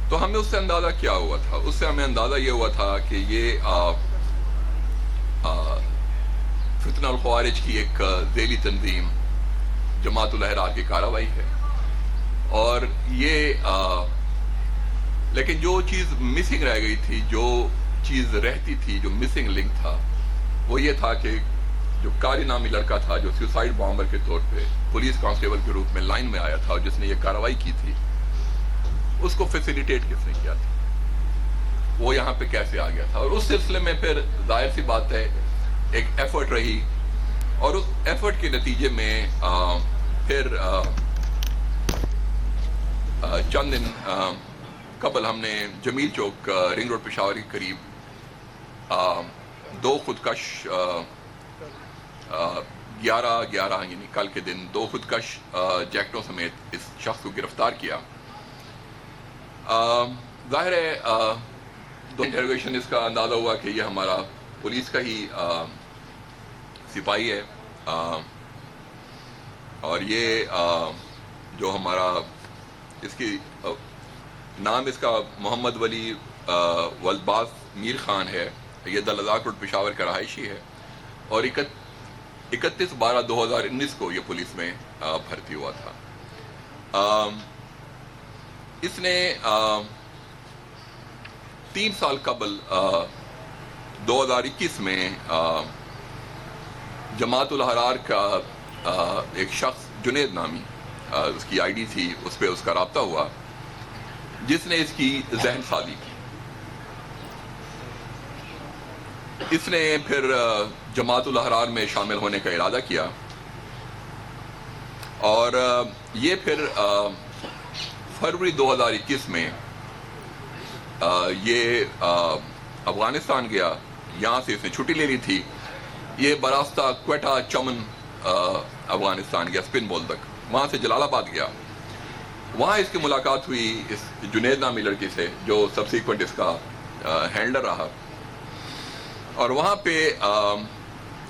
تو ہمیں اس سے اندازہ کیا ہوا تھا؟ اس سے ہمیں اندازہ یہ ہوا تھا کہ یہ فتنہ الخوارج کی ایک ذیلی تنظیم جماعت الاحرار کی کارروائی ہے، اور یہ لیکن جو چیز مسنگ رہ گئی تھی، جو چیز رہتی تھی، جو مسنگ لنک تھا، وہ یہ تھا کہ جو قاری نامی لڑکا تھا جو سیوسائڈ بامبر کے طور پہ پولیس کانسٹیبل کے روپ میں لائن میں آیا تھا اور جس نے یہ کارروائی کی تھی، اس کو فیسیلیٹیٹ کس نے کیا تھا، وہ یہاں پہ کیسے آ گیا تھا؟ اور اس سلسلے میں پھر ظاہر سی بات ہے ایک ایفرٹ رہی، اور اس ایفرٹ کے نتیجے میں پھر چند دن قبل ہم نے جمیل چوک رنگ روڈ پشاور کے قریب دو خودکش 11/11 یعنی کل کے دن دو خودکش جیکٹوں سمیت اس شخص کو گرفتار کیا۔ ظاہر ہے دو انٹروگیشن اس کا اندازہ ہوا کہ یہ ہمارا پولیس کا ہی سپاہی ہے، اور یہ جو ہمارا اس کی نام اس کا محمد ولی ولدباز میر خان ہے، یہ دلزاق روڈ پشاور کا رہائشی ہے، اور 31/12/2019 کو یہ پولیس میں بھرتی ہوا تھا۔ اس نے 3 سال قبل 2021 میں جماعت الاحرار کا ایک شخص جنید نامی اس کی آئی ڈی تھی، اس پہ اس کا رابطہ ہوا، جس نے اس کی ذہن سازی کی۔ اس نے پھر جماعت الاحرار میں شامل ہونے کا ارادہ کیا، اور یہ پھر فروری 2021 میں یہ افغانستان گیا، یہاں سے اس نے چھٹی لے لی تھی، یہ براستہ کوئٹہ چمن افغانستان گیا، اسپن بول تک، وہاں سے جلال آباد گیا، وہاں اس کی ملاقات ہوئی اس جنید نامی لڑکی سے جو سبسیکوینٹ اس کا ہینڈلر رہا، اور وہاں پہ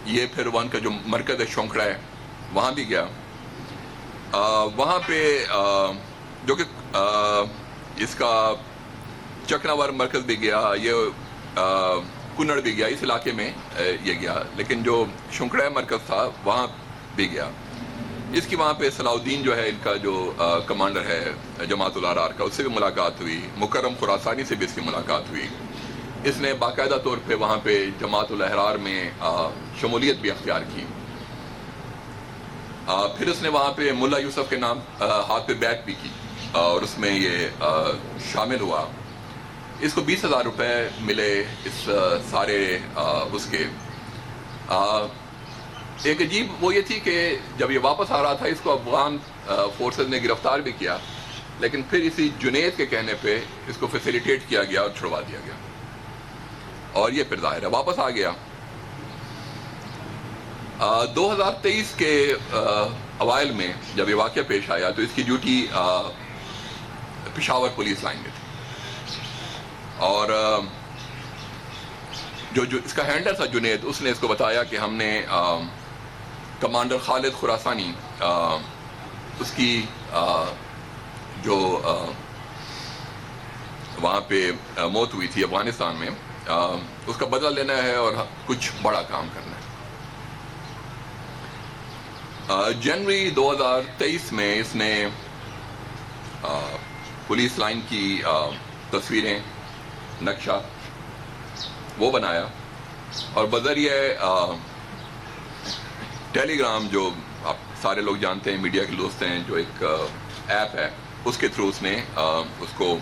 یہ پھر وہاں کا جو مرکز شونکڑا ہے وہاں بھی گیا، وہاں پہ جو کہ اس کا چکناور مرکز بھی گیا، یہ کنڑ بھی گیا، اس علاقے میں یہ گیا، لیکن جو شونکڑا مرکز تھا وہاں بھی گیا۔ اس کی وہاں پہ صلاح الدین جو ہے ان کا جو کمانڈر ہے جماعت الاحرار کا، اس سے بھی ملاقات ہوئی، مکرم خراسانی سے بھی اس کی ملاقات ہوئی۔ اس نے باقاعدہ طور پہ وہاں پہ جماعت الاحرار میں شمولیت بھی اختیار کی۔ پھر اس نے وہاں پہ ملا یوسف کے نام ہاتھ پہ بیعت بھی کی، اور اس میں یہ شامل ہوا۔ اس کو 20,000 روپے ملے اس سارے اس کے۔ ایک عجیب وہ یہ تھی کہ جب یہ واپس آ رہا تھا اس کو افغان فورسز نے گرفتار بھی کیا، لیکن پھر اسی جنید کے کہنے پہ اس کو فیسیلیٹیٹ کیا گیا اور چھڑوا دیا گیا، اور یہ پھر ظاہر ہے واپس آ گیا۔ 2023 کے اوائل میں جب یہ واقعہ پیش آیا تو اس کی ڈیوٹی پشاور پولیس لائن میں تھی، اور جو اس کا ہینڈلر تھا جنید، اس نے اس کو بتایا کہ ہم نے کمانڈر خالد خراسانی اس کی جو وہاں پہ موت ہوئی تھی افغانستان میں، اس کا بدلہ لینا ہے اور کچھ بڑا کام کرنا ہے۔ جنوری 2023 میں اس نے پولیس لائن کی تصویریں، نقشہ وہ بنایا، اور بذریعہ ٹیلی گرام جو آپ سارے لوگ جانتے ہیں، میڈیا کے دوست ہیں، جو ایک ایپ ہے، اس کے تھرو اس نے اس کو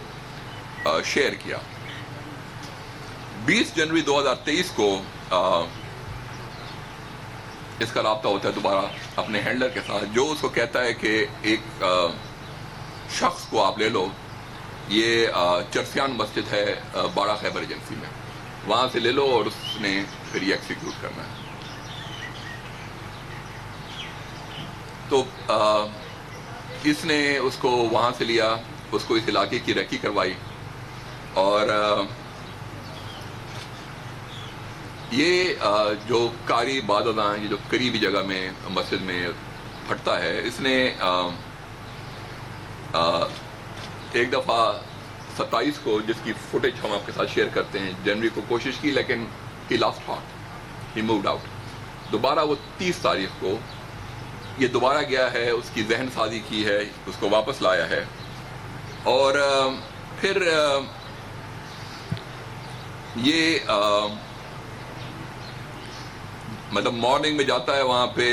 شیئر کیا۔ 20 جنوری 2023 کو اس کا رابطہ ہوتا ہے دوبارہ اپنے ہینڈلر کے ساتھ، جو اس کو کہتا ہے کہ ایک شخص کو آپ لے لو، یہ چرسیان مسجد ہے باڑہ خیبر ایجنسی میں، وہاں سے لے لو، اور اس نے پھر یہ ایکسیکیوٹ کرنا ہے۔ تو اس نے اس کو وہاں سے لیا، اس کو اس علاقے کی ریکی کروائی، اور یہ جو قاری بعد ازاں یہ جو قریبی جگہ میں مسجد میں پھٹتا ہے، اس نے ایک دفعہ 27 کو جس کی فوٹیج ہم آپ کے ساتھ شیئر کرتے ہیں، جنوری کو کوشش کی لیکن ہی لاسٹ ہارٹ، ہی مووڈ آؤٹ. دوبارہ وہ 30 تاریخ کو یہ دوبارہ گیا ہے، اس کی ذہن سازی کی ہے، اس کو واپس لایا ہے. اور پھر یہ مطلب مارننگ میں جاتا ہے وہاں پہ،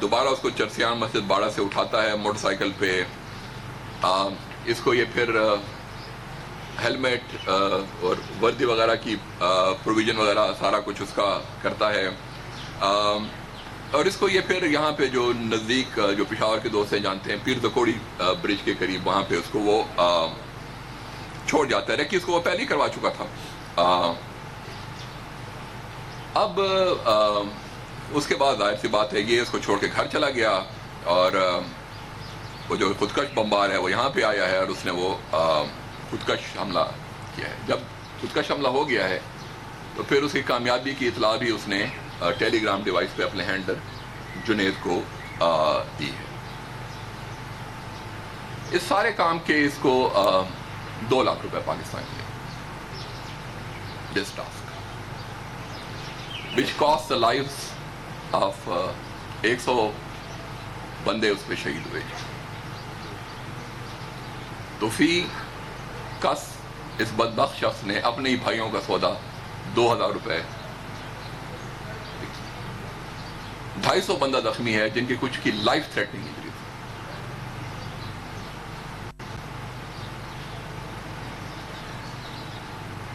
دوبارہ اس کو چرسیان مسجد باڑہ سے اٹھاتا ہے موٹر سائیکل پہ. اس کو یہ پھر ہیلمٹ اور وردی وغیرہ کی پروویژن وغیرہ سارا کچھ اس کا کرتا ہے. اور اس کو یہ پھر یہاں پہ جو نزدیک جو پشاور کے دوست ہیں جانتے ہیں، پیر زکوڑی برج کے قریب، وہاں پہ اس کو وہ چھوڑ جاتا ہے کہ اس کو وہ پہلے ہی کروا چکا تھا. اب اس کے بعد ظاہر سی بات ہے یہ اس کو چھوڑ کے گھر چلا گیا، اور وہ جو خودکش بمبار ہے وہ یہاں پہ آیا ہے اور اس نے وہ خودکش حملہ کیا ہے. جب خودکش حملہ ہو گیا ہے تو پھر اس کی کامیابی کی اطلاع بھی اس نے ٹیلی گرام ڈیوائس پہ اپنے ہینڈلر جنید کو دی ہے. اس سارے کام کے اس کو 2 لاکھ روپے پاکستان کے دس task which cost the lives of 100 بندے اس پہ شہید ہوئے. تو فی کس اس بدبخت شخص نے اپنے ہی بھائیوں کا سودا 2000 روپے. 250 بندہ زخمی ہے جن کی کچھ کی لائف تھریٹنگ انجری.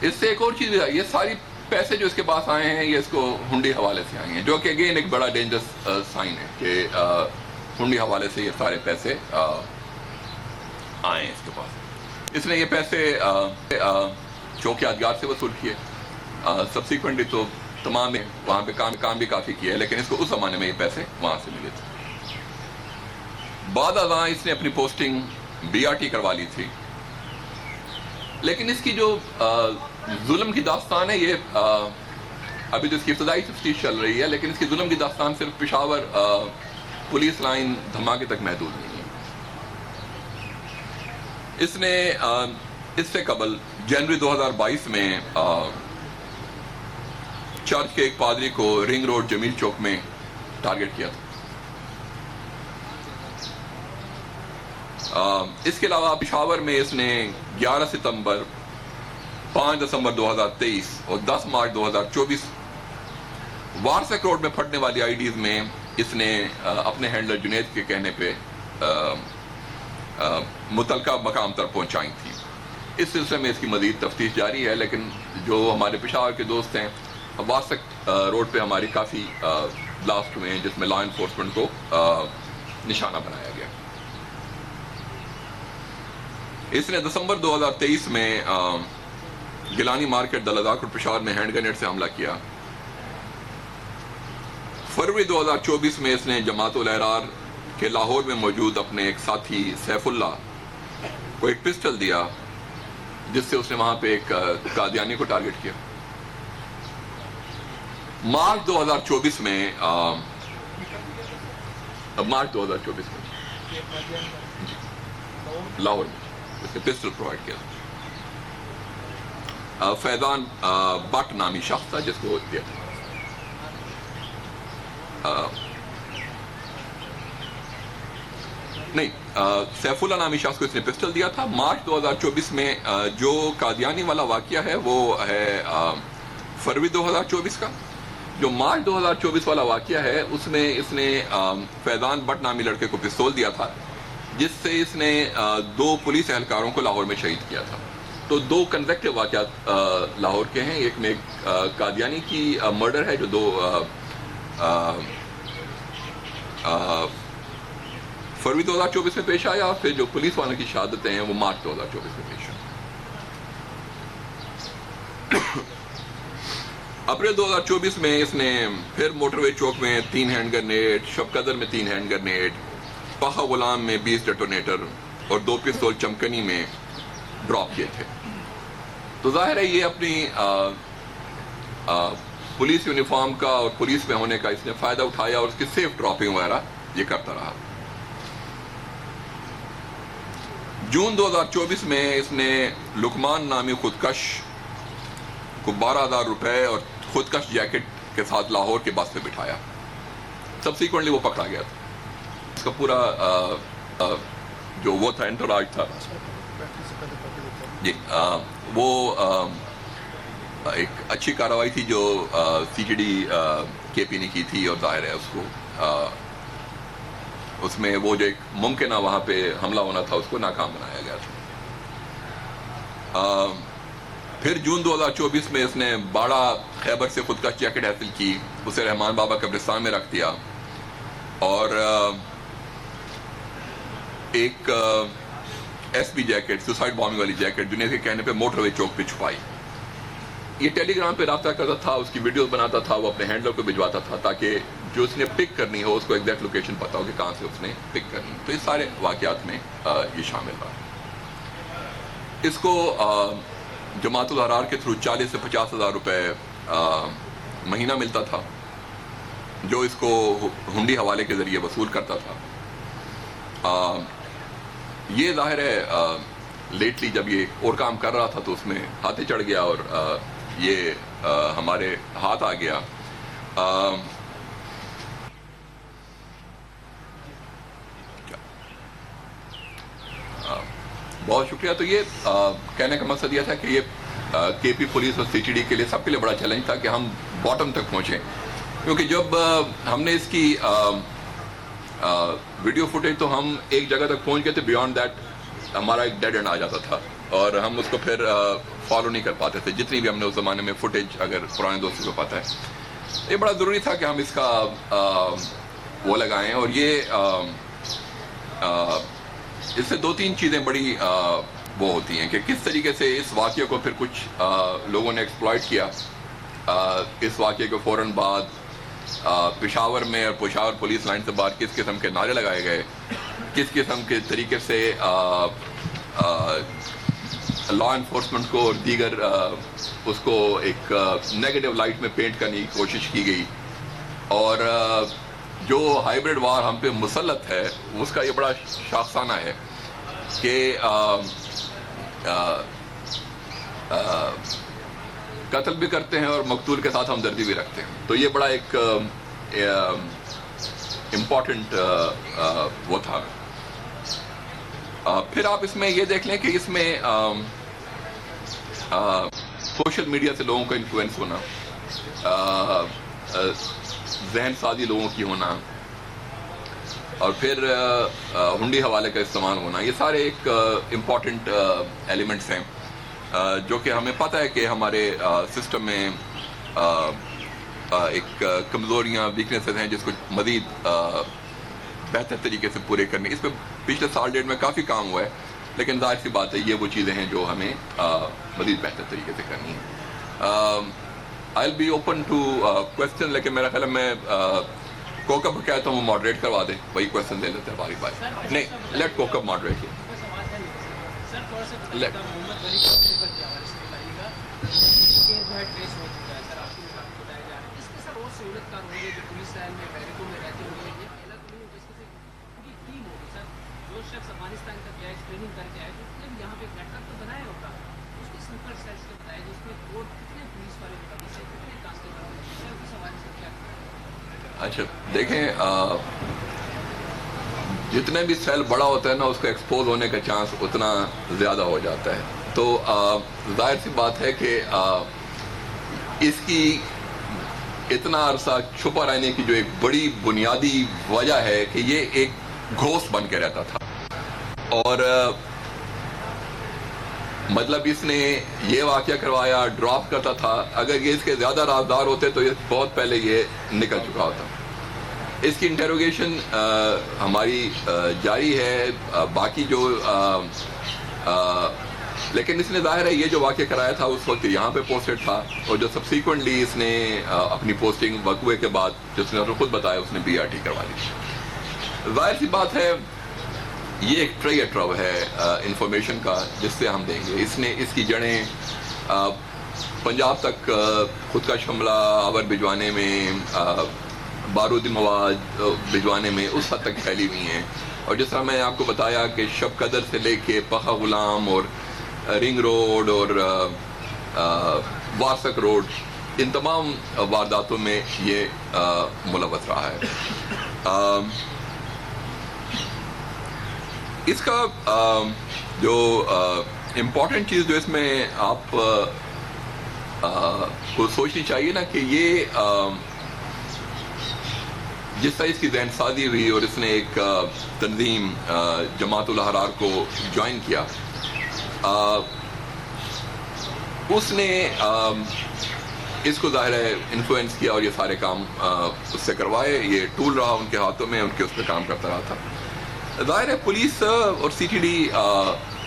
اس سے ایک اور چیز ہے، یہ ساری پیسے جو اس کے پاس آئے ہیں یہ اس کو ہنڈی حوالے سے آئے ہیں، جو کہ اگین ایک بڑا ڈینجرس سائن ہے کہ ہنڈی حوالے سے یہ سارے پیسے آئے ہیں اس کے پاس. اس نے یہ پیسے چوک یادگار سے وصول کیے. سبسیکوینٹلی تو تمام وہاں پہ کام بھی کافی کیا ہے، لیکن اس کو اس زمانے میں یہ پیسے وہاں سے ملے تھے. بعد ازاں اس نے اپنی پوسٹنگ BRT کروا لی تھی، لیکن اس کی جو ظلم کی داستان ہے یہ ابھی تو اس کی ابتدائی تفتیش چل رہی ہے، لیکن اس کی ظلم کی داستان صرف پشاور پولیس لائن دھماکے تک محدود نہیں ہے. اس نے اس سے قبل جنوری 2022 میں چرچ کے ایک پادری کو رنگ روڈ جمیل چوک میں ٹارگٹ کیا تھا. اس کے علاوہ پشاور میں اس نے 11 ستمبر، 5 دسمبر 2023 اور 10 مارچ 2024 وارسک روڈ میں پھٹنے والی IDs میں اس نے اپنے ہینڈلر جنید کے کہنے پہ متعلقہ مقام تک پہنچائی تھی. اس سلسلے میں اس کی مزید تفتیش جاری ہے، لیکن جو ہمارے پشاور کے دوست ہیں، وارسک روڈ پہ ہماری کافی بلاسٹ ہوئے ہیں جس میں لا انفورسمنٹ کو نشانہ بنایا گیا. اس نے دسمبر 2023 میں گیلانی مارکیٹ دلداکڑ پشاور میں ہینڈ گرینیڈ سے حملہ کیا. فروری 2024 میں اس نے جماعت الاحرار کے لاہور میں موجود اپنے ایک ساتھی سیف اللہ کو ایک پسٹل دیا، جس سے اس نے وہاں پہ ایک قادیانی کو ٹارگٹ کیا. مارچ 2024 میں لاہور میں اس نے پسٹل پرووائڈ کیا. فیضان بٹ نامی شخص تھا جس کو دیا تھا. سیف اللہ نامی شخص کو اس نے پسٹل دیا تھا. مارچ 2024 میں جو قادیانی والا واقعہ ہے وہ ہے فروری 2024 کا. جو مارچ 2024 والا واقعہ ہے اس میں اس نے فیضان بٹ نامی لڑکے کو پستول دیا تھا، جس سے اس نے 2 پولیس اہلکاروں کو لاہور میں شہید کیا تھا. تو 2 کنزیکٹیو واقعات لاہور کے ہیں. ایک میں قادیانی کی مرڈر ہے جو 2 فروری 2024 میں پیش آیا، اور پھر جو پولیس والوں کی شہادتیں ہیں وہ مارچ 2024 میں پیش آئی. اپریل 2024 میں اس نے پھر موٹر وے چوک میں 3 ہینڈ گرنیڈ، شب قدر میں 3 ہینڈ گرنیڈ، پاہا غلام میں 20 ڈیٹونیٹر اور 2 پستول چمکنی میں ڈراپ کیے تھے. تو ظاہر ہے یہ اپنی پولیس یونیفارم کا اور پولیس میں ہونے کا اس نے فائدہ اٹھایا اور اس کی سیف ڈراپنگ وغیرہ یہ کرتا رہا. جون 2024 میں اس نے لقمان نامی خودکش کو 12,000 روپے اور خودکش جیکٹ کے ساتھ لاہور کے بس پہ بٹھایا. سبسیکوئنٹلی وہ پکڑا گیا تھا. اس کا پورا جو وہ تھا انٹراج تھا جی وہ ایک اچھی کارروائی تھی جو سی ٹی ڈی کے پی نے کی تھی, اور ظاہر ہے اس کو اس میں وہ جو ایک ممکنہ وہاں پہ حملہ ہونا تھا اس کو ناکام بنایا گیا تھا. پھر جون 2024 میں اس نے باڑہ خیبر سے خود کا جیکٹ حاصل کی, اسے رحمان بابا قبرستان میں رکھ دیا, اور ایک S P jacket, suicide bombing والی جیکٹ جنید کے کہنے پہ موٹر وے چوک پہ چھپائی. یہ ٹیلی گرام پہ رابطہ کرتا تھا, اس کی ویڈیوز بناتا تھا, وہ اپنے ہینڈلر کو بھجواتا تھا تاکہ جو اس نے پک کرنی ہو اس کو ایگزیکٹ لوکیشن پتا ہو کہ کہاں سے اس نے پک کرنی. تو اس سارے واقعات میں یہ شامل رہا. اس کو جماعت الاحرار کے تھرو 40,000 سے 50,000 روپے مہینہ ملتا تھا, جو اس کو ہنڈی حوالے کے ذریعے وصول کرتا تھا. یہ ظاہر ہے لیٹلی جب یہ اور کام کر رہا تھا تو اس میں ہاتھیں چڑھ گیا اور یہ ہمارے ہاتھ آ گیا. بہت شکریہ. تو یہ کہنے کا مقصد یہ تھا کہ یہ کے پی پولیس اور سی ٹی ڈی کے لیے سب کے لیے بڑا چیلنج تھا کہ ہم باٹم تک پہنچیں, کیونکہ جب ہم نے اس کی ویڈیو فوٹیج تو ہم ایک جگہ تک پہنچ گئے تھے, بیانڈ دیٹ ہمارا ایک ڈیڈ اینڈ آ جاتا تھا اور ہم اس کو پھر فالو نہیں کر پاتے تھے, جتنی بھی ہم نے اس زمانے میں فوٹیج اگر پرانے دوستوں کو پتہ ہے. یہ بڑا ضروری تھا کہ ہم اس کا وہ لگائیں, اور یہ اس سے 2-3 چیزیں بڑی وہ ہوتی ہیں کہ کس طریقے سے اس واقعے کو پھر کچھ لوگوں نے ایکسپلائٹ کیا. اس واقعے کے فوراً بعد پشاور میں اور پشاور پولیس لائن سے باہر کس قسم کے نعرے لگائے گئے, کس قسم کے طریقے سے لا انفورسمنٹ کو اور دیگر اس کو ایک نیگیٹو لائٹ میں پینٹ کرنے کی کوشش کی گئی, اور جو ہائیبرڈ وار ہم پہ مسلط ہے اس کا یہ بڑا شاخسانہ ہے کہ قتل بھی کرتے ہیں اور مقتول کے ساتھ ہمدردی بھی رکھتے ہیں. تو یہ بڑا ایک امپورٹنٹ وہ تھا. پھر آپ اس میں یہ دیکھ لیں کہ اس میں سوشل میڈیا سے لوگوں کا انفلوئنس ہونا, ذہن سازی لوگوں کی ہونا, اور پھر ہنڈی حوالے کا استعمال ہونا, یہ سارے ایک امپورٹنٹ ایلیمنٹس ہیں جو کہ ہمیں پتہ ہے کہ ہمارے سسٹم میں ایک کمزوریاں, ویکنیسز ہیں جس کو مزید بہتر طریقے سے پورے کرنے. اس پہ پچھلے سال ڈیڑھ میں کافی کام ہوا ہے, لیکن ظاہر سی بات ہے یہ وہ چیزیں ہیں جو ہمیں مزید بہتر طریقے سے کرنی ہیں. I will be open to question, لیکن میرا خیال ہے میں کوکب کو کہتا ہوں وہ ماڈریٹ کروا دیں, وہی کویسچن دے لیتے ہیں باری باری. نہیں, لیٹ کوکب ماڈریٹ. اچھا دیکھیں, جتنے بھی سیل بڑا ہوتا ہے نا اس کا ایکسپوز ہونے کا چانس اتنا زیادہ ہو جاتا ہے. تو ظاہر سی بات ہے کہ اس کی اتنا عرصہ چھپا رہنے کی جو ایک بڑی بنیادی وجہ ہے کہ یہ ایک گھوسٹ بن کے رہتا تھا, اور مطلب اس نے یہ واقعہ کروایا, ڈراپ کرتا تھا. اگر یہ اس کے زیادہ رازدار ہوتے تو یہ بہت پہلے یہ نکل چکا ہوتا. اس کی انٹروگیشن ہماری جاری ہے, باقی جو لیکن اس نے ظاہر ہے یہ جو واقعہ کرایا تھا اس وقت یہاں پہ پوسٹڈ تھا, اور جو سبسیکوئنٹلی اس نے اپنی پوسٹنگ وقوعے کے بعد جس نے خود بتایا اس نے بی آر ٹی کروا لی. ظاہر سی بات ہے یہ ایک ٹرو ہے انفارمیشن کا جس سے ہم دیں گے. اس نے اس کی جڑیں پنجاب تک خود کا حملہ آور بھجوانے میں, بارودی مواد بھجوانے میں اس حد تک پھیلی ہوئی ہیں اور جس طرح میں نے آپ کو بتایا کہ شب قدر سے لے کے پخا غلام اور رنگ روڈ اور وارسک روڈ، ان تمام وارداتوں میں یہ ملوث رہا ہے. اس کا جو امپورٹنٹ چیز جو اس میں آپ کو سوچنی چاہیے نا کہ یہ جس طرح اس کی ذہن سازی ہوئی اور اس نے ایک تنظیم جماعت الاحرار کو جوائن کیا، اس نے اس کو ظاہر ہے انفلوئنس کیا اور یہ سارے کام اس سے کروائے. یہ ٹول رہا ان کے ہاتھوں میں، ان کے اس پہ کام کرتا رہا تھا. ظاہر ہے پولیس اور سی ٹی ڈی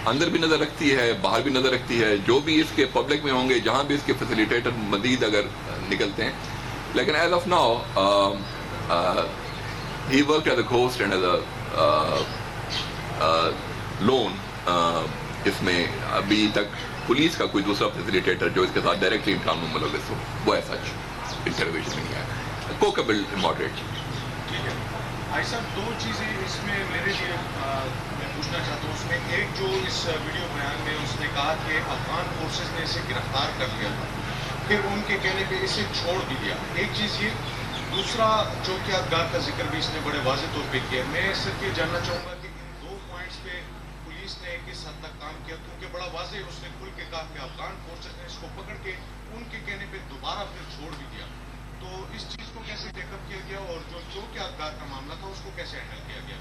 اندر بھی نظر رکھتی ہے، باہر بھی نظر رکھتی ہے، جو بھی اس کے پبلک میں ہوں گے، جہاں بھی اس کے فیسیلیٹیٹر مزید اگر نکلتے ہیں. لیکن as of now he work as a ghost and as a lone. اس میں ابھی تک پولیس کا کوئی دوسرا فیسیلیٹیٹر جو اس کے ساتھ ڈائریکٹلی امتحان میں ملوث ہو وہ ایسا انٹرویوشن میں نہیں آیا. کوکبل ماڈریٹ. بھائی صاحب دو چیزیں اس میں میرے لیے میں پوچھنا چاہتا ہوں. اس میں ایک جو اس ویڈیو بیان میں اس نے کہا کہ افغان فورسز نے اسے گرفتار کر لیا تھا، پھر ان کے کہنے پہ اسے چھوڑ بھی دیا. ایک چیز یہ. دوسرا چوکیدگار کا ذکر بھی اس نے بڑے واضح طور پہ کیا. میں صرف یہ جاننا چاہوں گا کہ ان دو پوائنٹس پہ پولیس نے کس حد تک کام کیا، کیونکہ بڑا واضح اس نے کھل کے کہا کہ افغان فورسز نے اس کو پکڑ کے ان کے کہنے پہ دوبارہ پھر چھوڑ بھی دیا. تو اس چیز کو کیسے ٹیک اپ کیا گیا اور جو چوکیدگار کا معاملہ تھا اس کو کیسے ہینڈل کیا گیا؟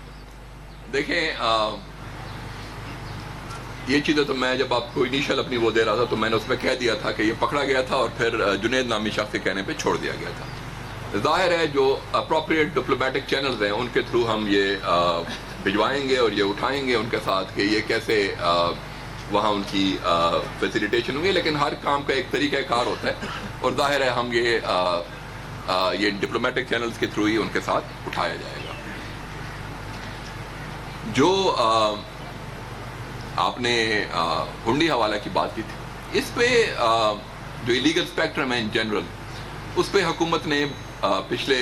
دیکھیں یہ چیزیں تو میں جب آپ کو انیشل اپنی وہ دے رہا تھا تو میں نے اس میں کہہ دیا تھا کہ یہ پکڑا گیا تھا اور پھر جنید نامی شخص کے کہنے پہ چھوڑ دیا گیا تھا. ظاہر ہے جو اپروپریٹ ڈپلومیٹک چینلز ہیں ان کے تھرو ہم یہ بھجوائیں گے اور یہ اٹھائیں گے ان کے ساتھ کہ یہ کیسے وہاں ان کی فیسیلیٹیشن ہوئی. لیکن ہر کام کا ایک طریقہ کار ہوتا ہے اور ظاہر ہے ہم یہ ڈپلومیٹک چینلز کے تھرو ہی ان کے ساتھ اٹھایا جائے گا. جو آپ نے ہنڈی حوالہ کی بات کی تھی، اس پہ جو ایلیگل اسپیکٹرم ہے ان جنرل، اس پہ حکومت نے پچھلے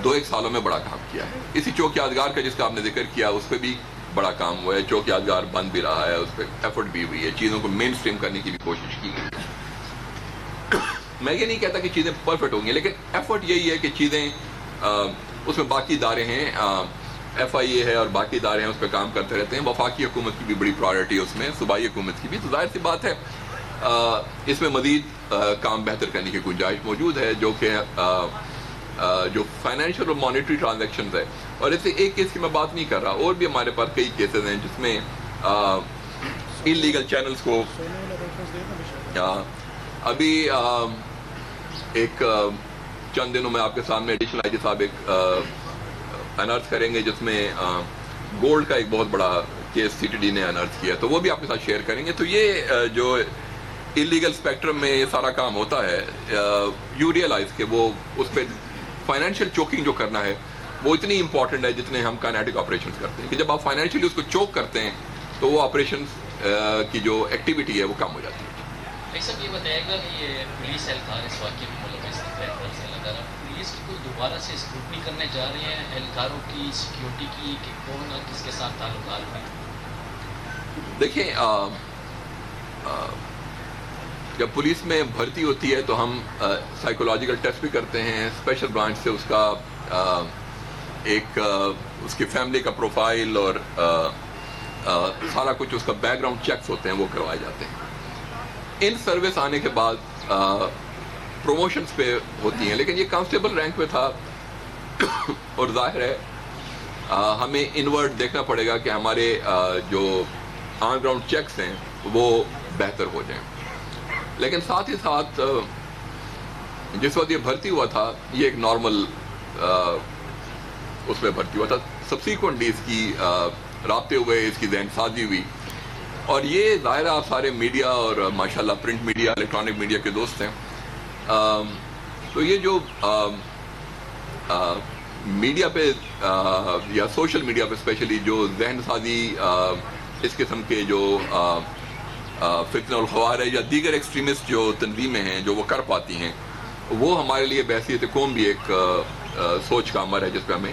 2-1 سالوں میں بڑا کام کیا ہے. اسی چوک یادگار کا جس کا آپ نے ذکر کیا اس پہ بھی بڑا کام ہوا ہے. چوک یادگار بند بھی رہا ہے، اس پہ ایفرٹ بھی ہوئی ہے، چیزوں کو مین اسٹریم کرنے کی بھی کوشش کی گئی ہے. میں یہ نہیں کہتا کہ چیزیں پرفیکٹ ہوں گی، لیکن ایفرٹ یہی ہے کہ چیزیں اس میں باقی ادارے ہیں، ایف آئی اے ہے اور باقی ادارے ہیں، اس پہ کام کرتے رہتے ہیں. وفاقی حکومت کی بھی بڑی پرائیورٹی ہے اس میں، صوبائی حکومت کی بھی. تو ظاہر سی بات ہے اس میں مزید کام بہتر کرنے کی گنجائش موجود ہے، جو کہ جو فائنینشیل اور مانیٹری ٹرانزیکشنز ہے. اور اس سے ایک کیس کی میں بات نہیں کر رہا، اور بھی ہمارے پاس کئی کیسز ہیں جس میں انلیگل چینلز کو ابھی ایک چند دنوں میں آپ کے سامنے ایڈیشنل آئی جی صاحب ایک انرتھ کریں گے جس میں گولڈ کا ایک بہت بڑا کیس سی ٹی ڈی نے انرتھ کیا، تو وہ بھی آپ کے ساتھ شیئر کریں گے. تو یہ جو انلیگل اسپیکٹرم میں یہ سارا کام ہوتا ہے، یو ریئلائز کہ وہ اس پہ فائنینشیل چوکنگ جو کرنا ہے وہ اتنی امپورٹنٹ ہے جتنے ہم کائنیٹک آپریشنز کرتے ہیں، کہ جب آپ فائنینشیلی اس کو چوک کرتے ہیں تو وہ آپریشنز کی جو ایکٹیویٹی ہے وہ کم ہو جاتی ہے. بھائی صاحب یہ بتائے گا کہ یہ پولیس اہلکار اس واقعے میں ملوث تھے، پولیس کی کوئی دوبارہ سے اسکروٹنی کرنے جا رہے ہیں اہلکاروں کی سیکیورٹی کی کہ کون اور کس کے ساتھ تعلقات ہیں؟ دیکھیں جب پولیس میں بھرتی ہوتی ہے تو ہم سائیکولوجیکل ٹیسٹ بھی کرتے ہیں. اسپیشل برانچ سے اس کا ایک اس کی فیملی کا پروفائل اور سارا کچھ اس کا بیک گراؤنڈ چیکس ہوتے ہیں، وہ کروائے جاتے ہیں. ان سروس آنے کے بعد پروموشنز پہ ہوتی ہیں، لیکن یہ کانسٹیبل رینک پہ تھا اور ظاہر ہے ہمیں انورڈ دیکھنا پڑے گا کہ ہمارے جو آن گراؤنڈ چیکس ہیں وہ بہتر ہو جائیں. لیکن ساتھ ہی ساتھ جس وقت یہ بھرتی ہوا تھا یہ ایک نارمل اس میں بھرتی ہوا تھا. سبسیکوینٹلی اس کی رابطے ہوئے، اس کی ذہن سازی ہوئی، اور یہ ظاہر آپ سارے میڈیا اور ماشاءاللہ پرنٹ میڈیا، الیکٹرانک میڈیا کے دوست ہیں. تو یہ جو میڈیا پہ یا سوشل میڈیا پہ اسپیشلی جو ذہن سازی اس قسم کے جو فتنہ الخوارج یا دیگر ایکسٹریمسٹ جو تنظیمیں ہیں جو وہ کر پاتی ہیں، وہ ہمارے لیے بحیثیت قوم بھی ایک سوچ کا امر ہے جس پہ ہمیں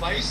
22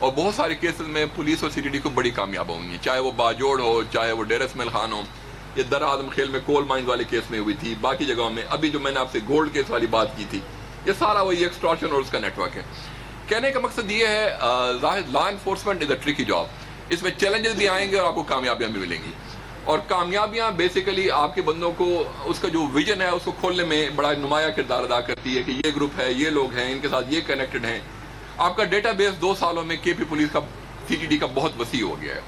اور بہت سارے کیسز میں پولیس اور سی ٹی ڈی کو بڑی کامیاب ہوئی ہیں، چاہے وہ باجوڑ ہو، چاہے وہ ڈیر اسمیل خان ہو، یہ در آدم خیل میں کول مائنز والے کیس میں ہوئی تھی، باقی جگہوں میں، ابھی جو میں نے آپ سے گولڈ کیس والی بات کی تھی، یہ سارا وہی ایکسٹورشن اور اس کا نیٹ ورک ہے۔ کہنے کا مقصد یہ ہے law enforcement is a tricky job, اس میں چیلنجز بھی آئیں گے اور آپ کو کامیابیاں بھی ملیں گی، اور کامیابیاں بیسیکلی آپ کے بندوں کو اس کا جو ویژن ہے اس کو کھولنے میں بڑا نمایاں کردار ادا کرتی ہے کہ یہ گروپ ہے، یہ لوگ ہیں، ان کے ساتھ یہ کنیکٹڈ ہیں۔ آپ کا ڈیٹا بیس 2 سالوں میں کے پی پولیس کا سی ٹی ڈی کا بہت وسیع ہو گیا ہے،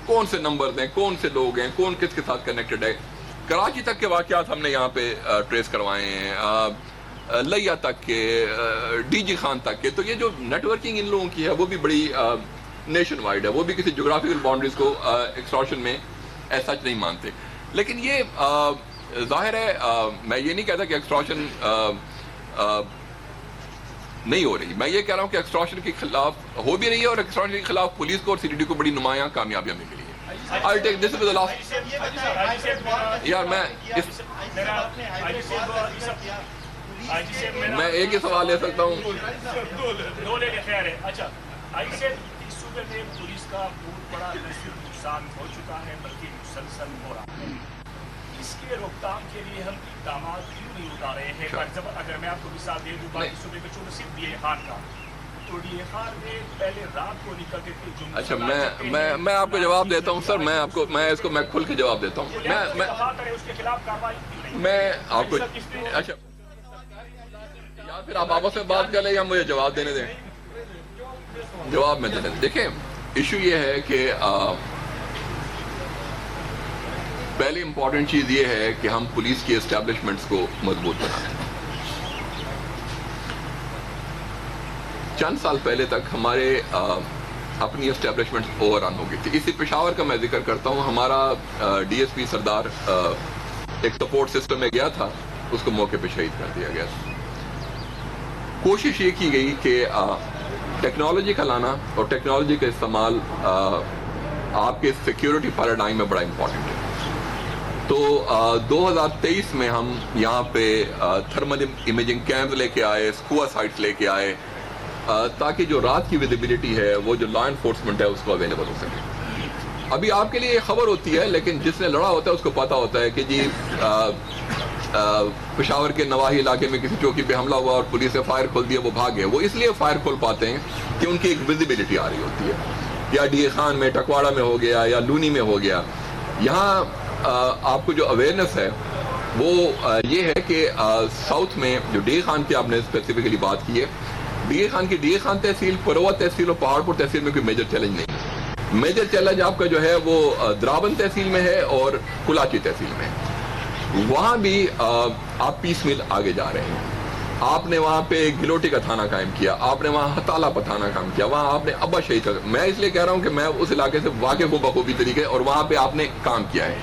کون سے نمبرز ہیں، کون سے لوگ ہیں، کون کس کے ساتھ کنیکٹڈ ہے۔ کراچی تک کے واقعات ہم نے یہاں پہ ٹریس کروائے ہیں، لیا تک کے، ڈی جی خان تک کے، تو یہ جو نیٹ ورکنگ ان لوگوں کی ہے وہ بھی بڑی نیشن وائڈ ہے، وہ بھی کسی جغرافیکل باؤنڈریز کو ایکسٹورشن میں ایسا نہیں مانتے۔ لیکن یہ ظاہر ہے، میں یہ نہیں کہتا کہ ایکسٹورشن نہیں ہو رہی، میں یہ کہہ رہا ہوں کہ ایکسٹورشن کے خلاف ہو بھی رہی ہے، اور ایکسٹورشن کے خلاف پولیس کو اور سی ٹی ڈی کو بڑی نمایاں کامیابیاں مل رہی ہیں۔ I'll take this is the last یار میں ایک ہی سوال لے سکتا ہوں۔ اچھا اس صوبے میں پولیس کا بہت بڑا نقصان ہو چکا ہے، بلکہ مسلسل ہو رہا ہے، اس کے روک تھام کے لیے ہم اقدامات کیوں نہیں اٹھا رہے ہیں؟ اگر میں آپ کو مثال دے دوں باقی صوبے میں چھوڑو صرف ڈی اے خان کا، تو ڈی اے خان میں پہلے رات کو نکلتے تھے۔ اچھا میں آپ کو جواب دیتا ہوں سر، میں اس کو کھل کے جواب دیتا ہوں۔ اس کے خلاف کارروائی میں آپ کو اچھا یا پھر آپ آپس میں بات کر لیں یا مجھے جواب دینے دیں۔ جواب میں دینے دیں۔ دیکھیں ایشو یہ ہے کہ پہلی امپورٹنٹ چیز یہ ہے کہ ہم پولیس کی اسٹیبلشمنٹس کو مضبوط بنائیں۔ چند سال پہلے تک ہمارے اپنی اسٹیبلشمنٹس اوور رن ہو گئی تھی۔ اسی پشاور کا میں ذکر کرتا ہوں، ہمارا ڈی ایس پی سردار ایک سپورٹ سسٹم میں گیا تھا، اس کو موقع پہ شہید کر دیا گیا۔ کوشش یہ کی گئی کہ ٹیکنالوجی کا لانا اور ٹیکنالوجی کا استعمال آپ کے سیکیورٹی پیراڈائم میں بڑا امپورٹنٹ ہے۔ تو 2023 میں ہم یہاں پہ تھرمل امیجنگ کیمز لے کے آئے، سکوا سائٹس لے کے آئے، تاکہ جو رات کی ویزیبلٹی ہے وہ جو لا انفورسمنٹ ہے اس کو اویلیبل ہو سکے۔ ابھی آپ کے لیے یہ خبر ہوتی ہے، لیکن جس نے لڑا ہوتا ہے اس کو پتا ہوتا ہے کہ جی پشاور کے نواحی علاقے میں کسی چوکی پہ حملہ ہوا اور پولیس نے فائر کھول دیا، وہ بھاگے۔ وہ اس لیے فائر کھول پاتے ہیں کہ ان کی ایک ویزیبلٹی آ رہی ہوتی ہے، یا ڈی اے خان میں، ٹکواڑا میں ہو گیا، یا لونی میں ہو گیا۔ یہاں آپ کو جو اویئرنیس ہے وہ یہ ہے کہ ساؤتھ میں جو ڈی اے خان کی آپ نے اسپیسیفکلی بات کی ہے، ڈی اے خان کی ڈی اے خان تحصیل، پروا تحصیل اور پہاڑپور تحصیل میں کوئی میجر چیلنج نہیں ہے۔ میجر چیلنج آپ کا جو ہے وہ درابن تحصیل میں ہے اور کلاچی تحصیل میں ہے۔ وہاں بھی آپ پیس میل آگے جا رہے ہیں۔ آپ نے وہاں پہ گلوٹی کا تھانہ قائم کیا، آپ نے وہاں ہتالا پر تھانہ قائم کیا، وہاں آپ نے ابا شہید کا، میں اس لیے کہہ رہا ہوں کہ میں اس علاقے سے واقف ہوں بخوبی طریقے، اور وہاں پہ آپ نے کام کیا ہے۔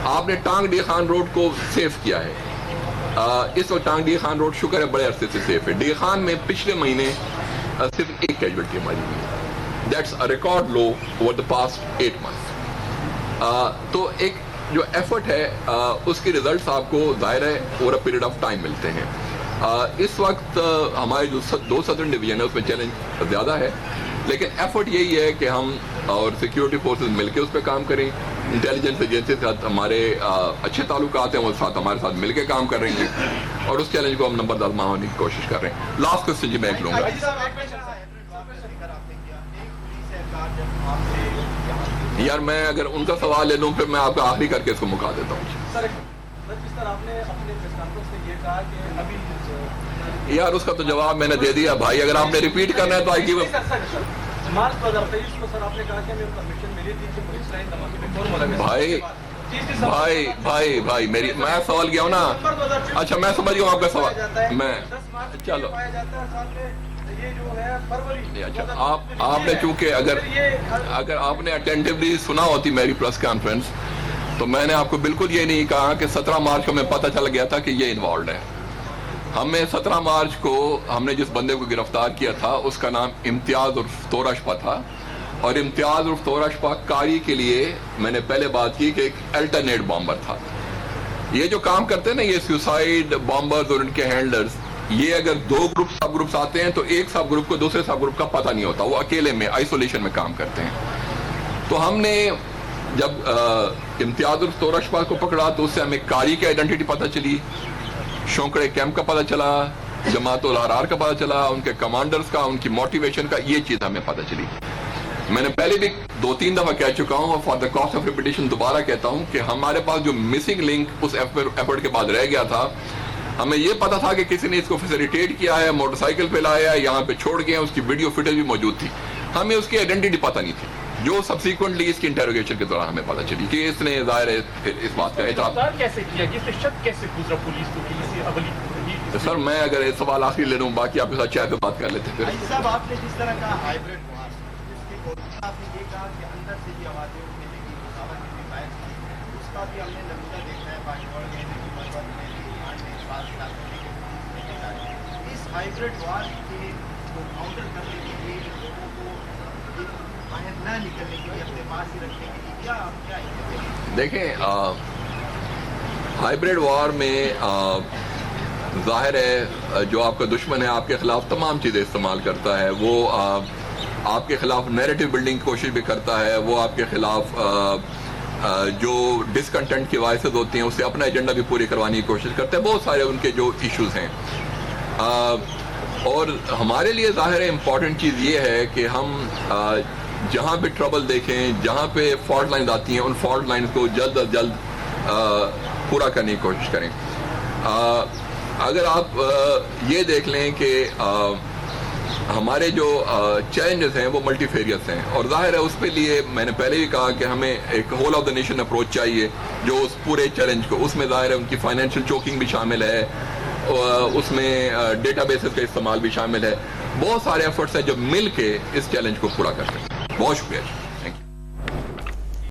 آپ نے ٹانگ ڈی خان روڈ کو سیف کیا ہے۔ اس وقت ٹانگ ڈی خان روڈ شکر ہے بڑے عرصے سے سیف ہے۔ ڈی خان میں پچھلے مہینے صرف ایک کیجویلٹی ہماری ہوئی ہے، that's a record low over the past 8 months۔ تو ایک جو ایفرٹ ہے اس کے ریزلٹس آپ کو ظاہر ہے over a period of time ملتے ہیں۔ اس وقت ہمارے جو 2 سدرن ڈویژن ہے اس میں چیلنج زیادہ ہے، لیکن ایفرٹ یہی ہے کہ ہم اور سیکیورٹی فورسز مل کے اس پہ کام کریں۔ انٹیلیجنس ایجنسی کے ساتھ ہمارے اچھے تعلقات ہیں، وہ ہمارے ساتھ مل کے کام کر رہے ہیں، اور اس چیلنج کو ہم نمبردار ماننے کی کوشش کر رہے ہیں۔ لاسٹ کوسچن جی میں ایک لوں گا۔ یار میں اگر ان کا سوال لے لوں پھر میں آپ کا آخری کر کے اس کو مکا دیتا ہوں۔ یار اس کا تو جواب میں نے دے دیا بھائی، اگر آپ نے ریپیٹ کرنا ہے تو آئی گیو بھائی میری میں سوال کیا ہوں نا۔ اچھا میں سمجھ گیا ہوں آپ کا سوال، میں چلو اچھا آپ نے چونکہ اگر آپ نے اٹینٹیولی سنا ہوتی میری پریس کانفرنس تو میں نے آپ کو بالکل یہ نہیں کہا کہ 17 مارچ کو ہمیں پتہ چل گیا تھا کہ یہ انوالوڈ ہے۔ ہمیں 17 مارچ کو ہم نے جس بندے کو گرفتار کیا تھا اس کا نام امتیاز عرف توراشپا تھا، اور امتیاز عرف توراشپا کاری کے لیے میں نے پہلے بات کی کہ ایک الٹرنیٹ بامبر تھا۔ یہ جو کام کرتے ہیں نا یہ سیوسائیڈ بامبرز اور ان کے ہینڈلرز، یہ اگر 2 سب گروپس آتے ہیں تو ایک سب گروپ کو دوسرے سب گروپ کا پتہ نہیں ہوتا, وہ اکیلے میں آئسولیشن میں کام کرتے ہیں. تو ہم نے جب امتیاز الطور کو پکڑا تو اس سے ہمیں قاری کی آئیڈینٹی پتہ چلی, شونکڑے کیمپ کا پتہ چلا, جماعت الاحرار کا پتہ چلا, ان کے کمانڈرز کا, ان کی موٹیویشن کا, یہ چیز ہمیں پتہ چلی. میں نے پہلے بھی 2-3 دفعہ کہہ چکا ہوں اور for the cost of repetition دوبارہ کہتا ہوں کہ ہمارے پاس جو مسنگ لنک اس ایفرٹ کے بعد رہ گیا تھا, ہمیں یہ پتا تھا کہ کسی نے اس کو فیسیلیٹیٹ کیا ہے, موٹر سائیکل پہ لایا ہے, یہاں پہ چھوڑ گئے ہیں, اس کی ویڈیو فوٹیج بھی موجود تھی. ہمیں اس کی آئیڈینٹی پتہ نہیں تھی, جو سبسیکوینٹلی اس کی انٹروگیشن کے دوران ہمیں پتہ چلی کہ اس نے ظاہر ہے اس بات کا اعتراف کیسے کیا, کس نے شک کیسے گزرا پولیس کو کہ اسے اولی. سر میں اگر ایک سوال آخری لے لوں, باقی آپ کے ساتھ چائے پہ بات کر لیتے پھر. صاحب آپ نے جس طرح کا ہائیبریڈ وار جس کی کوشش آپ نے یہ کہا کہ اندر سے یہ آوازیں اٹھنے لگی, مساوات کی قائم کی, اس کا بھی ہم نے نمونہ دیکھا ہے پاشوڑ میں, مربت میں, ایمان میں, بعض علاقوں میں دیکھے جا رہے ہیں. اس ہائیبریڈ وار کے کو کاؤنٹر کرنے کے لیے لوگوں کو باہر نہ نکلنے کے لیے اپنے پاس ہی رکھنے کے لیے کیا دیکھیں, ہائیبریڈ وار میں ظاہر ہے جو آپ کا دشمن ہے آپ کے خلاف تمام چیزیں استعمال کرتا ہے. وہ آپ کے خلاف نیریٹو بلڈنگ کی کوشش بھی کرتا ہے, وہ آپ کے خلاف جو ڈسکنٹنٹ کی وائسز ہوتی ہیں اس سے اپنا ایجنڈا بھی پوری کروانے کی کوشش کرتا ہے. بہت سارے ان کے جو ایشوز ہیں, اور ہمارے لیے ظاہر ہے امپورٹنٹ چیز یہ ہے کہ ہم جہاں پہ ٹربل دیکھیں, جہاں پہ فالٹ لائنز آتی ہیں, ان فالٹ لائنز کو جلد از جلد پورا کرنے کی کوشش کریں. اگر آپ یہ دیکھ لیں کہ ہمارے جو چیلنجز ہیں وہ ملٹی فیریس ہیں, اور ظاہر ہے اس پہ لیے میں نے پہلے بھی کہا کہ ہمیں ایک whole of the nation approach چاہیے جو اس پورے چیلنج کو, اس میں ظاہر ہے ان کی فائنینشیل چوکنگ بھی شامل ہے, اس میں ڈیٹا بیسز کا استعمال بھی شامل ہے. بہت سارے ایفرٹس ہیں جو مل کے اس چیلنج کو پورا کر سکتے ہیں. بہت شکریہ.